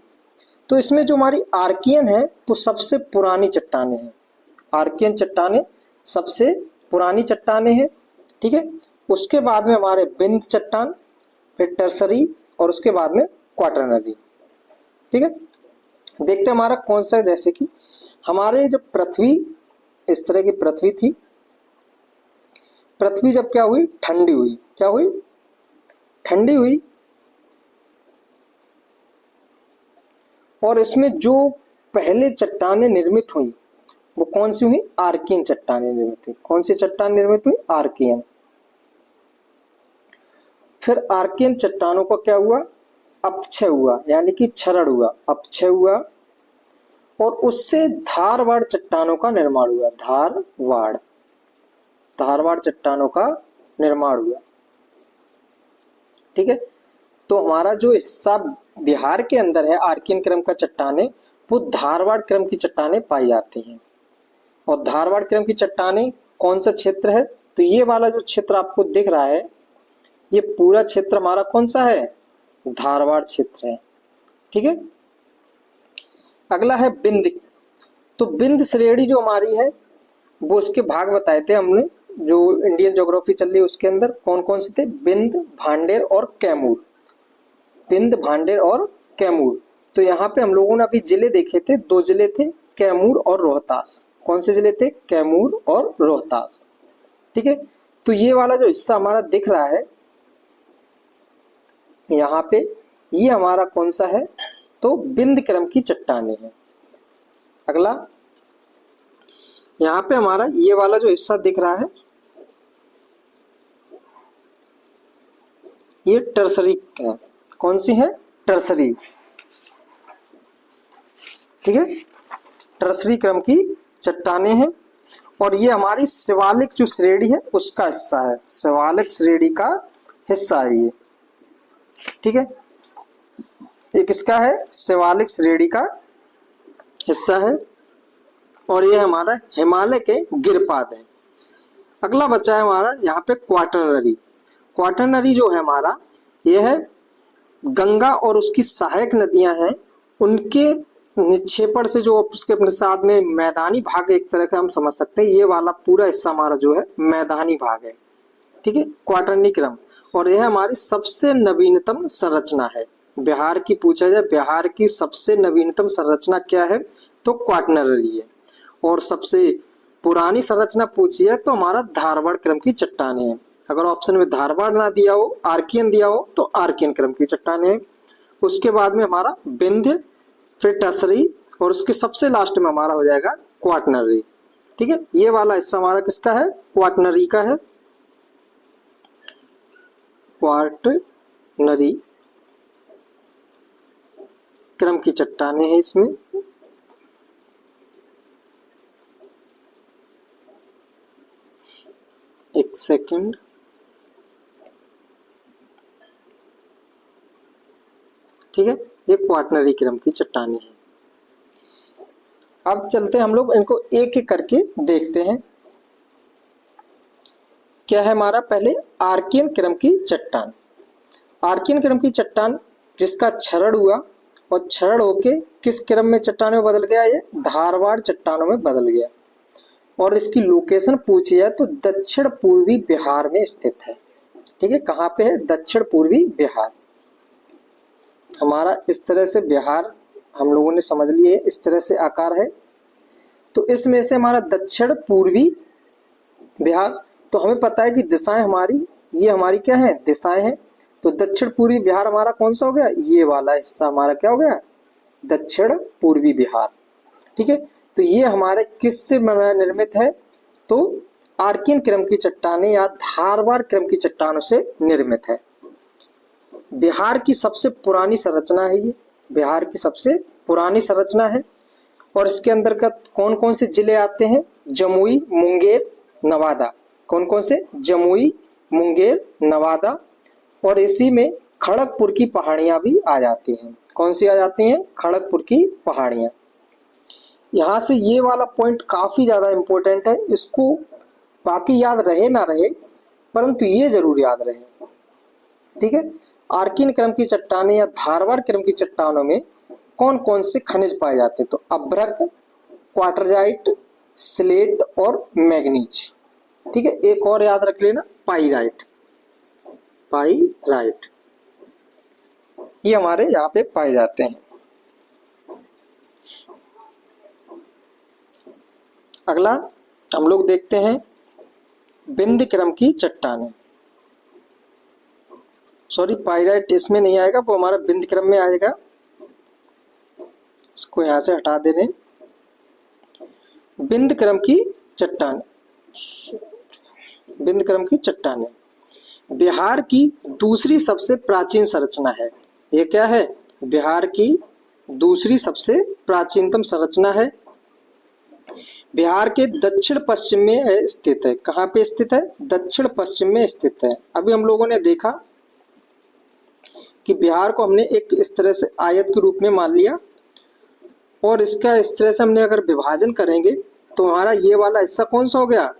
तो इसमें जो हमारी आर्कियन है वो सबसे पुरानी चट्टानें हैं। आर्कियन चट्टानें सबसे पुरानी चट्टानें हैं, ठीक है। उसके बाद में हमारे बिंद चट्टान, फिर टर्सरी और उसके बाद में क्वाटरनरी, ठीक है। देखते हैं हमारा कौन सा, जैसे कि हमारे जब पृथ्वी, इस तरह की पृथ्वी थी, पृथ्वी जब क्या हुई? ठंडी हुई। क्या हुई? ठंडी हुई। और इसमें जो पहले चट्टानें निर्मित हुई वो कौन सी हुई? आर्कियन चट्टानें निर्मित हुई। कौन सी चट्टान निर्मित हुई? आर्कियन। फिर आर्कियन चट्टानों का क्या हुआ? अपक्षय हुआ, यानी कि क्षरण हुआ, अपक्षय हुआ। और उससे धारवाड़ चट्टानों का निर्माण हुआ। धारवाड़, धारवाड़ चट्टानों का निर्माण हुआ, ठीक है। तो हमारा जो हिस्सा बिहार के अंदर है आर्कियन क्रम का चट्टानें, वो धारवाड़ क्रम की चट्टानें पाई जाती हैं। और धारवाड़ क्रम की चट्टानें कौन सा क्षेत्र है? तो ये वाला जो क्षेत्र आपको दिख रहा है, ये पूरा क्षेत्र हमारा कौन सा है? धारवाड़ क्षेत्र है, ठीक है। अगला है बिंद। तो बिंद श्रेणी जो हमारी है वो उसके भाग बताए थे हमने, जो इंडियन ज्योग्राफी चल रही है उसके अंदर कौन कौन से थे? बिंद, भांडेर और कैमूर। बिंद, भांडेर और कैमूर। तो यहाँ पे हम लोगों ने अभी जिले देखे थे, 2 जिले थे, कैमूर और रोहतास। कौन से जिले थे? कैमूर और रोहतास। ठीक है, तो ये वाला जो हिस्सा हमारा दिख रहा है यहाँ पे, ये हमारा कौन सा है? तो बिंद क्रम की चट्टानें हैं। अगला यहाँ पे हमारा ये वाला जो हिस्सा दिख रहा है, ये टर्सरी है। कौन सी है? टर्सरी। ठीक है, टर्सरी क्रम की चट्टानें हैं और ये हमारी शिवालिक जो श्रेणी है उसका हिस्सा है। शिवालिक श्रेणी का हिस्सा है ये। ठीक है, ये किसका है? शिवालिक श्रेणी का हिस्सा है और ये हमारा हिमालय के गिरपाद है। अगला बचा है हमारा यहाँ पे क्वाटरनरी। क्वाटरनरी जो है हमारा, ये है गंगा और उसकी सहायक नदियां हैं, उनके निक्षेपण से जो उसके अपने साथ में मैदानी भाग, एक तरह का हम समझ सकते हैं, ये वाला पूरा हिस्सा हमारा जो है मैदानी भाग है। ठीक है, क्वाटरनरी क्रम, और यह हमारी सबसे नवीनतम संरचना है। बिहार की पूछा जाए, बिहार की सबसे नवीनतम संरचना क्या है? तो क्वाटरनरी है। और सबसे पुरानी संरचना पूछी है तो हमारा धारवाड़ क्रम की चट्टानें हैं। अगर ऑप्शन में धारवाड़ ना दिया हो, आर्कियन दिया हो, तो आर्कियन क्रम की चट्टानें हैं। उसके बाद में हमारा विंध्य, फिर टर्सरी, और उसके सबसे लास्ट में हमारा हो जाएगा क्वाटरनरी। ठीक है, ये वाला हिस्सा हमारा किसका है? क्वाटरनरी का है। क्वाटरनरी क्रम की चट्टानें हैं इसमें। एक सेकंड, ठीक है, ये क्वाटरनरी क्रम की चट्टानें हैं। अब चलते हैं हम लोग इनको एक एक करके देखते हैं। क्या है हमारा? पहले आर्कियन क्रम की चट्टान। आर्कियन क्रम की चट्टान जिसका क्षरण हुआ और क्षरण होके किस क्रम में चट्टान में बदल गया? ये धारवाड़ चट्टानों में बदल गया। और इसकी लोकेशन पूछी है तो दक्षिण पूर्वी बिहार में स्थित है। ठीक है, कहाँ पे है? दक्षिण पूर्वी बिहार। हमारा इस तरह से बिहार हम लोगों ने समझ लिए, इस तरह से आकार है। तो इसमें से हमारा दक्षिण पूर्वी बिहार, तो हमें पता है कि दिशाएं हमारी, ये हमारी क्या है? दिशाएं हैं। तो दक्षिण पूर्वी बिहार हमारा कौन सा हो गया? ये वाला हिस्सा हमारा क्या हो गया? दक्षिण पूर्वी बिहार। ठीक है, तो ये हमारे किससे निर्मित है? तो आर्कियन क्रम की चट्टानें या धारवाड़ क्रम की चट्टानों से निर्मित है। बिहार की सबसे पुरानी संरचना है ये, बिहार की सबसे पुरानी संरचना है। और इसके अंतर्गत कौन कौन से जिले आते हैं? जमुई, मुंगेर, नवादा। कौन कौन से? जमुई, मुंगेर, नवादा। और इसी में खड़गपुर की पहाड़ियां भी आ जाती हैं। कौन सी आ जाती हैं? खड़गपुर की पहाड़ियां। यहाँ से ये वाला पॉइंट काफी ज्यादा इंपॉर्टेंट है, इसको बाकी याद रहे ना रहे, परंतु ये जरूर याद रहे। ठीक है, आर्कियन क्रम की चट्टानें या धारवाड़ क्रम की चट्टानों में कौन कौन से खनिज पाए जाते हैं? तो अभ्रक, क्वार्टरजाइट, स्लेट और मैग्नीज। ठीक है, एक और याद रख लेना, पाइराइट। पाइराइट ये हमारे यहाँ पे पाए जाते हैं। अगला हम लोग देखते हैं बिंद क्रम की चट्टानें। सॉरी, पाइराइट इसमें नहीं आएगा, वो हमारा बिंद क्रम में आएगा। इसको यहां से हटा दे रहे। बिंद क्रम की चट्टान, बिंद क्रम की चट्टानें बिहार की दूसरी सबसे प्राचीन संरचना है। ये क्या है? बिहार की दूसरी सबसे प्राचीनतम संरचना है। बिहार के दक्षिण पश्चिम में स्थित है। कहाँ पे स्थित है? दक्षिण पश्चिम में स्थित है। अभी हम लोगों ने देखा कि बिहार को हमने एक इस तरह से आयत के रूप में मान लिया और इसका इस तरह से हमने अगर विभाजन करेंगे तो हमारा ये वाला हिस्सा कौन सा हो गया?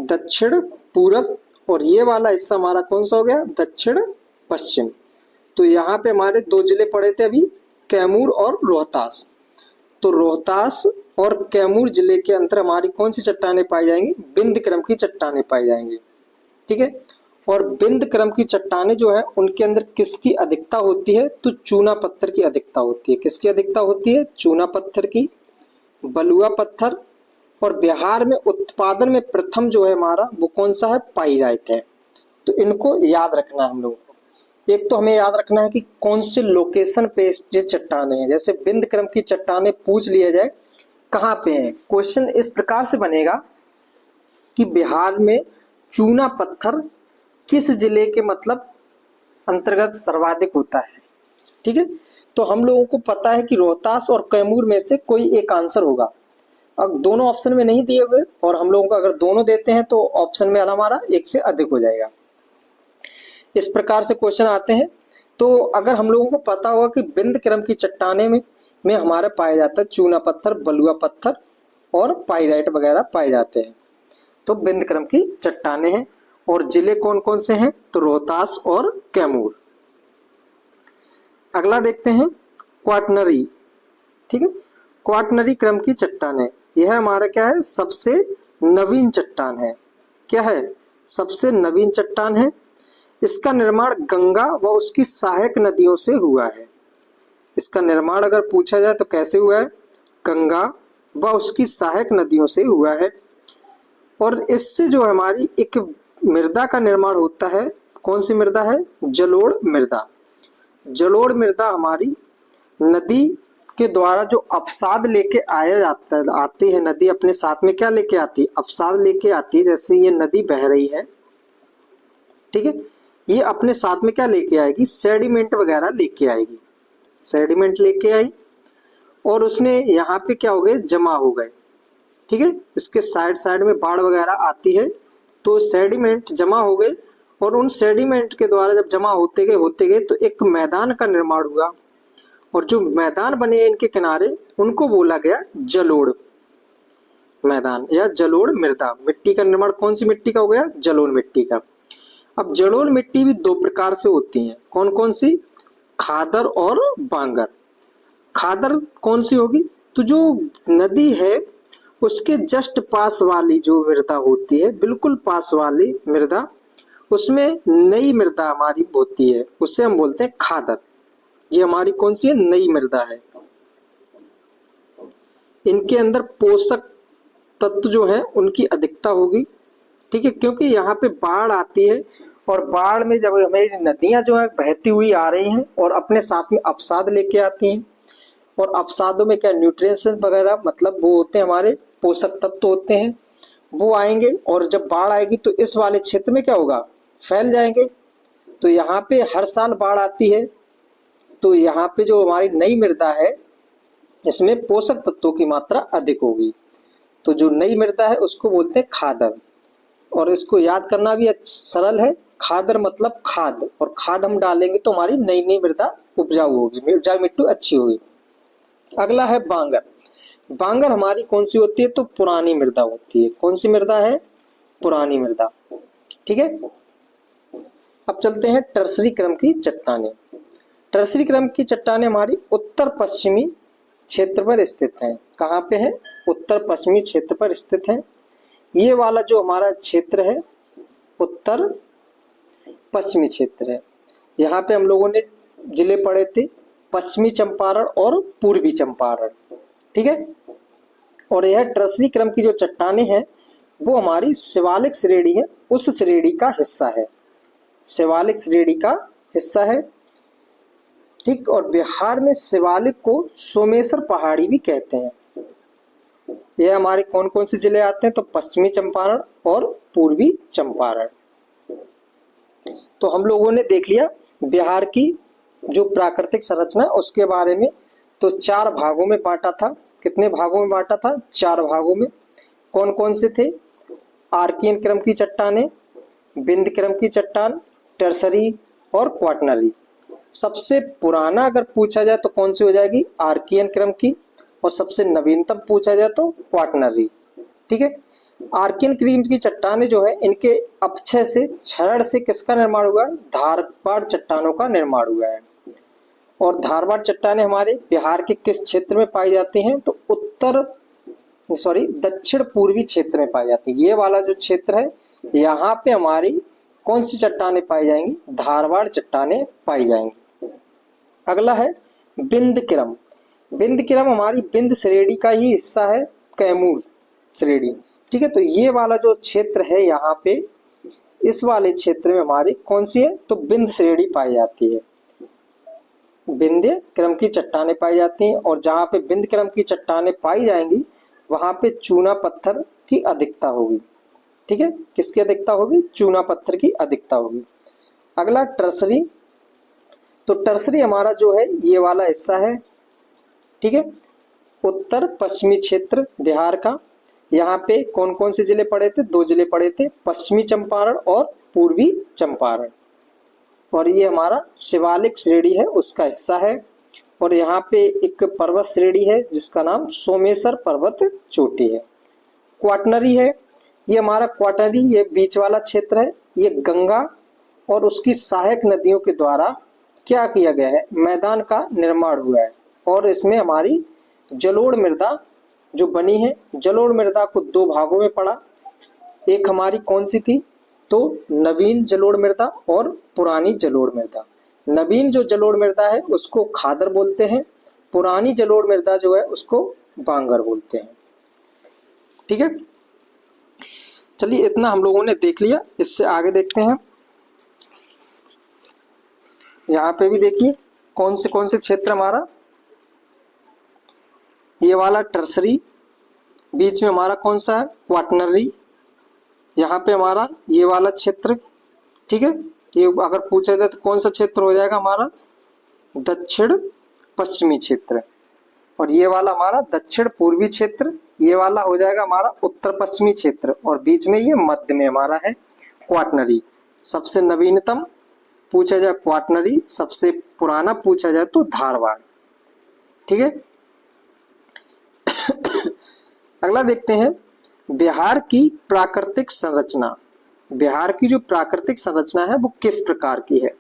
दक्षिण पूरब, और ये वाला हिस्सा हमारा कौन सा हो गया? दक्षिण पश्चिम। तो यहाँ पे हमारे 2 जिले पड़े थे अभी, कैमूर और रोहतास। तो रोहतास और कैमूर जिले के अंदर हमारी कौन सी चट्टानें पाई जाएंगी? बिंद क्रम की चट्टानें पाई जाएंगी। ठीक है, और बिंद क्रम की चट्टानें जो है उनके अंदर किसकी अधिकता होती है? तो चूना पत्थर की अधिकता होती है। किसकी अधिकता होती है? चूना पत्थर की, बलुआ पत्थर। और बिहार में उत्पादन में प्रथम जो है हमारा वो कौन सा है? पाइराइट है। तो इनको याद रखना है हम लोगों को। एक तो हमें याद रखना है कि कौन से लोकेशन पे ये चट्टानें हैं। जैसे बिंद क्रम की चट्टानें पूछ लिया जाए कहाँ पे है, क्वेश्चन इस प्रकार से बनेगा कि बिहार में चूना पत्थर किस जिले के मतलब अंतर्गत सर्वाधिक होता है। ठीक है, तो हम लोगों को पता है कि रोहतास और कैमूर में से कोई एक आंसर होगा। अब दोनों ऑप्शन में नहीं दिए हुए और हम लोगों को अगर दोनों देते हैं तो ऑप्शन में हमारा एक से अधिक हो जाएगा। इस प्रकार से क्वेश्चन आते हैं। तो अगर हम लोगों को पता होगा कि बिंद क्रम की चट्टाने में हमारा पाया जाता है चूना पत्थर, बलुआ पत्थर और पाइराइट वगैरह पाए जाते हैं, तो बिंद क्रम की चट्टाने हैं। और जिले कौन कौन से हैं? तो रोहतास और कैमूर। अगला देखते हैं क्वाटनरी। ठीक है, क्वाटनरी क्रम की चट्टानें, यह हमारा क्या है? सबसे नवीन चट्टान है। क्या है? सबसे नवीन चट्टान है। इसका निर्माण गंगा व उसकी सहायक नदियों से हुआ है। इसका निर्माण अगर पूछा जाए तो कैसे हुआ है? गंगा व उसकी सहायक नदियों से हुआ है। और इससे जो हमारी एक मृदा का निर्माण होता है, कौन सी मृदा है? जलोढ़ मृदा। जलोढ़ मृदा हमारी नदी के द्वारा जो अवसाद लेके आया जाता है, आती है नदी अपने साथ में क्या लेके आती है? अवसाद लेके आती है। जैसे ये नदी बह रही है, ठीक है, ये अपने साथ में क्या लेके आएगी? सेडिमेंट वगैरह लेके आएगी। सेडिमेंट लेके आई और उसने यहाँ पे क्या हो गए? जमा हो गए। ठीक है, इसके साइड साइड में बाढ़ वगैरह आती है तो सेडिमेंट जमा हो गए और उन सेडिमेंट के द्वारा जब जमा होते गए तो एक मैदान का निर्माण हुआ। और जो मैदान बने इनके किनारे उनको बोला गया जलोढ़ मैदान या जलोढ़ मृदा। मिट्टी का निर्माण कौन सी मिट्टी का हो गया? जलोढ़ मिट्टी का। अब जलोढ़ मिट्टी भी दो प्रकार से होती हैं। कौन कौन सी? खादर और बांगर। खादर कौन सी होगी? तो जो नदी है उसके जस्ट पास वाली जो मृदा होती है, बिल्कुल पास वाली मृदा, उसमें नई मृदा हमारी होती है, उससे हम बोलते हैं खादर। ये हमारी कौन सी है? नई मृदा है। इनके अंदर पोषक तत्व जो है उनकी अधिकता होगी। ठीक है, क्योंकि यहाँ पे बाढ़ आती है और बाढ़ में जब हमारी नदियां जो है बहती हुई आ रही हैं और अपने साथ में अवसाद लेके आती हैं, और अवसादों में क्या न्यूट्रिएंट्स वगैरह मतलब वो होते हैं हमारे पोषक तत्व होते हैं, वो आएंगे और जब बाढ़ आएगी तो इस वाले क्षेत्र में क्या होगा? फैल जाएंगे। तो यहाँ पे हर साल बाढ़ आती है तो यहाँ पे जो हमारी नई मृदा है इसमें पोषक तत्वों की मात्रा अधिक होगी। तो जो नई मृदा है उसको बोलते हैं खादर। और इसको याद करना भी सरल है। खादर मतलब खाद, और खाद हम डालेंगे तो हमारी नई नई मृदा उपजाऊ होगी, उपजाऊ मिट्टी अच्छी होगी। अगला है बांगर। बांगर हमारी कौन सी होती है? तो पुरानी मृदा होती है। कौन सी मृदा है? पुरानी मृदा। ठीक है, अब चलते हैं टर्सरी क्रम की चट्टानें। टर्सरी क्रम की चट्टानें हमारी उत्तर पश्चिमी क्षेत्र पर स्थित हैं। कहाँ पे है? उत्तर पश्चिमी क्षेत्र पर स्थित है। ये वाला जो हमारा क्षेत्र है उत्तर पश्चिमी क्षेत्र है। यहाँ पे हम लोगों ने जिले पढ़े थे पश्चिमी चंपारण और पूर्वी चंपारण। ठीक है, और यह टर्सरी क्रम की जो चट्टानें हैं वो हमारी शिवालिक श्रेणी है, उस श्रेणी का हिस्सा है। शिवालिक श्रेणी का हिस्सा है। ठीक, और बिहार में शिवालिक को सोमेश्वर पहाड़ी भी कहते हैं। यह हमारे कौन कौन से जिले आते हैं? तो पश्चिमी चंपारण और पूर्वी चंपारण। तो हम लोगों ने देख लिया बिहार की जो प्राकृतिक संरचना उसके बारे में। तो 4 भागों में बांटा था। कितने भागों में बांटा था? 4 भागों में। कौन कौन से थे? आर्कियन क्रम की चट्टानें, बिंद क्रम की चट्टान, टर्सरी और क्वाटनरी। सबसे पुराना अगर पूछा जाए तो कौन सी हो जाएगी? आर्कियन क्रम की। और सबसे नवीनतम पूछा जाए तो क्वाटनरी। ठीक है, आर्कियन क्रम की चट्टानें जो है इनके अपक्षय से, क्षरण से किसका निर्माण हुआ? धारवाड़ चट्टानों का निर्माण हुआ है। और धारवाड़ चट्टानें हमारे बिहार के किस क्षेत्र में पाई जाती हैं? तो दक्षिण पूर्वी क्षेत्र में पाई जाती है। ये वाला जो क्षेत्र है यहाँ पे हमारी कौन सी चट्टानें पाई जाएंगी? धारवाड़ चट्टानें पाई जाएंगी। अगला है विंध्यक्रम। विंध्यक्रम हमारी विंध्य श्रेणी का ही हिस्सा है, कैमूर श्रेणी। ठीक है, तो ये वाला जो क्षेत्र है यहाँ पे, इस वाले क्षेत्र में हमारी कौन सी है? तो विंध्य श्रेणी पाई जाती है। विंध्य क्रम की चट्टानें पाई जाती हैं, और जहाँ पे विंध्य क्रम की चट्टानें पाई जाएंगी वहां पे चूना पत्थर की अधिकता होगी। ठीक है, किसकी अधिकता होगी? चूना पत्थर की अधिकता होगी। अगला टर्सरी। तो टर्सरी हमारा जो है ये वाला हिस्सा है। ठीक है, उत्तर पश्चिमी क्षेत्र बिहार का। यहाँ पे कौन कौन से जिले पड़े थे? 2 जिले पड़े थे, पश्चिमी चंपारण और पूर्वी चंपारण। और ये हमारा शिवालिक श्रेणी है, उसका हिस्सा है। और यहाँ पे एक पर्वत श्रेणी है जिसका नाम सोमेश्वर पर्वत चोटी है। क्वाटनरी है, ये हमारा क्वाटनरी, ये बीच वाला क्षेत्र है। ये गंगा और उसकी सहायक नदियों के द्वारा क्या किया गया है? मैदान का निर्माण हुआ है। और इसमें हमारी जलोढ़ मृदा जो बनी है, जलोढ़ मृदा को 2 भागों में पड़ा। एक हमारी कौन सी थी? तो नवीन जलोढ़ मृदा और पुरानी जलोढ़ मृदा। नवीन जो जलोढ़ मृदा है उसको खादर बोलते हैं, पुरानी जलोढ़ मृदा जो है उसको बांगर बोलते हैं। ठीक है, चलिए इतना हम लोगों ने देख लिया। इससे आगे देखते हैं। यहाँ पे भी देखिए कौन से क्षेत्र हमारा, ये वाला टर्सरी, बीच में हमारा कौन सा है? क्वाटनरी। यहाँ पे हमारा ये वाला क्षेत्र। ठीक है, ये अगर पूछा जाए तो कौन सा क्षेत्र हो जाएगा हमारा? दक्षिण पश्चिमी क्षेत्र। और ये वाला हमारा दक्षिण पूर्वी क्षेत्र, ये वाला हो जाएगा हमारा उत्तर पश्चिमी क्षेत्र। और बीच में ये मध्य में हमारा है क्वाटनरी। सबसे नवीनतम पूछा जाए क्वाटनरी, सबसे पुराना पूछा जाए तो धारवाड़। ठीक है, अगला देखते हैं बिहार की प्राकृतिक संरचना। बिहार की जो प्राकृतिक संरचना है वो किस प्रकार की है?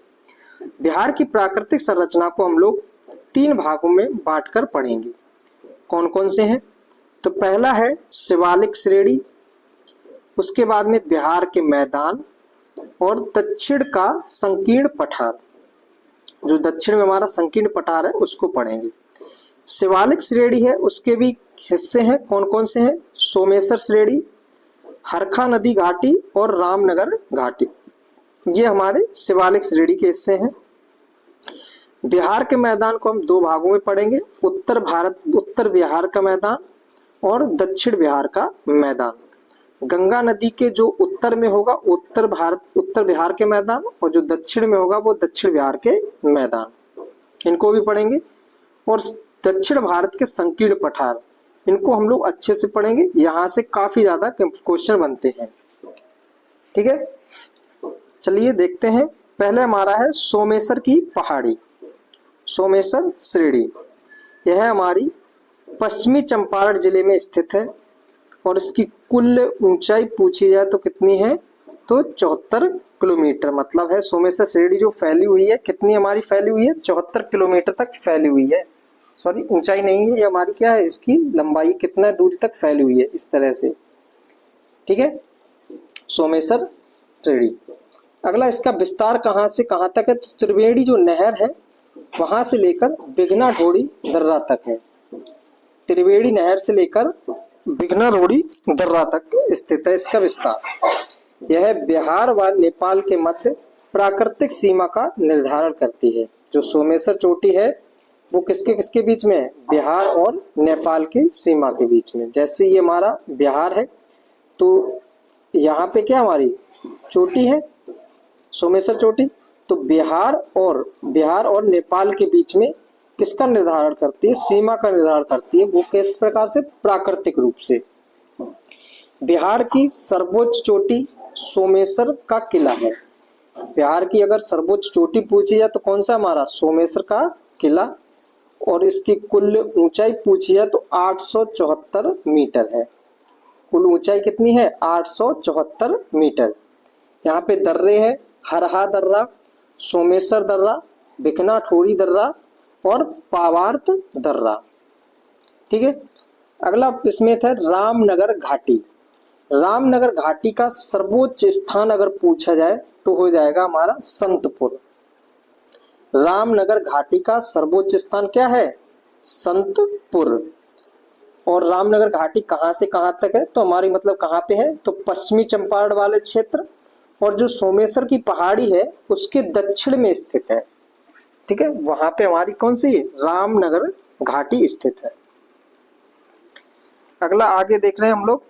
बिहार की प्राकृतिक संरचना को हम लोग 3 भागों में बांटकर पढ़ेंगे। कौन कौन से हैं? तो पहला है शिवालिक श्रेणी, उसके बाद में बिहार के मैदान, और दक्षिण का संकीर्ण पठार। जो दक्षिण में हमारा संकीर्ण पठार है उसको पढ़ेंगे। शिवालिक श्रेणी है, उसके भी हिस्से हैं। कौन कौन से हैं? सोमेश्वर श्रेणी, हरखा नदी घाटी और रामनगर घाटी, ये हमारे शिवालिक श्रेणी के हिस्से हैं। बिहार के मैदान को हम 2 भागों में पढ़ेंगे, उत्तर बिहार का मैदान और दक्षिण बिहार का मैदान। गंगा नदी के जो उत्तर में होगा उत्तर बिहार के मैदान, और जो दक्षिण में होगा वो दक्षिण बिहार के मैदान, इनको भी पढ़ेंगे। और दक्षिण भारत के संकीर्ण पठार, इनको हम लोग अच्छे से पढ़ेंगे, यहाँ से काफी ज्यादा क्वेश्चन बनते हैं। ठीक है, चलिए देखते हैं। पहले हमारा है सोमेश्वर की पहाड़ी, सोमेश्वर श्रेणी। यह हमारी पश्चिमी चंपारण जिले में स्थित है, और इसकी कुल ऊंचाई पूछी जाए तो कितनी है? तो 74 किलोमीटर। मतलब है सोमेश्वर श्रेणी जो फैली हुई है, कितनी हमारी फैली हुई है? 74 किलोमीटर तक फैली हुई है। सॉरी, ऊंचाई नहीं है, ये हमारी क्या है? इसकी लंबाई कितना दूरी तक फैली हुई है, इस तरह से। ठीक है, सोमेश्वर श्रेणी। अगला, इसका विस्तार कहाँ से कहाँ तक है? तो त्रिवेणी जो नहर है वहां से लेकर बिघना ढोड़ी दर्रा तक है। त्रिवेणी नहर से लेकर बिघना ढोड़ी दर्रा तक स्थित है इसका विस्तार। यह बिहार व नेपाल के मध्य प्राकृतिक सीमा का निर्धारण करती है। जो सोमेश्वर चोटी है वो किसके किसके बीच में है? बिहार और नेपाल की सीमा के बीच में। जैसे ये हमारा बिहार है तो यहाँ पे क्या हमारी चोटी है? सोमेश्वर चोटी। तो बिहार और नेपाल के बीच में किसका निर्धारण करती है? सीमा का निर्धारण करती है। वो किस प्रकार से? प्राकृतिक रूप से। बिहार की सर्वोच्च चोटी सोमेश्वर का किला है। बिहार की अगर सर्वोच्च चोटी पूछी जाए तो कौन सा हमारा? सोमेश्वर का किला। और इसकी कुल ऊंचाई पूछी जाए तो 874 मीटर है। कुल ऊंचाई कितनी है? 874 मीटर। यहाँ पे दर्रे हैं, हरहा दर्रा, सोमेश्वर दर्रा, बिकना ठोरी दर्रा और पावार्थ दर्रा। ठीक है, अगला इसमें था रामनगर घाटी। रामनगर घाटी का सर्वोच्च स्थान अगर पूछा जाए तो हो जाएगा हमारा संतपुर। रामनगर घाटी का सर्वोच्च स्थान क्या है? संतपुर। और रामनगर घाटी कहाँ से कहाँ तक है? तो हमारी मतलब कहाँ पे है? तो पश्चिमी चंपारण वाले क्षेत्र, और जो सोमेश्वर की पहाड़ी है उसके दक्षिण में स्थित है। ठीक है, वहां पे हमारी कौन सी रामनगर घाटी स्थित है। अगला आगे देख रहे हैं हम लोग,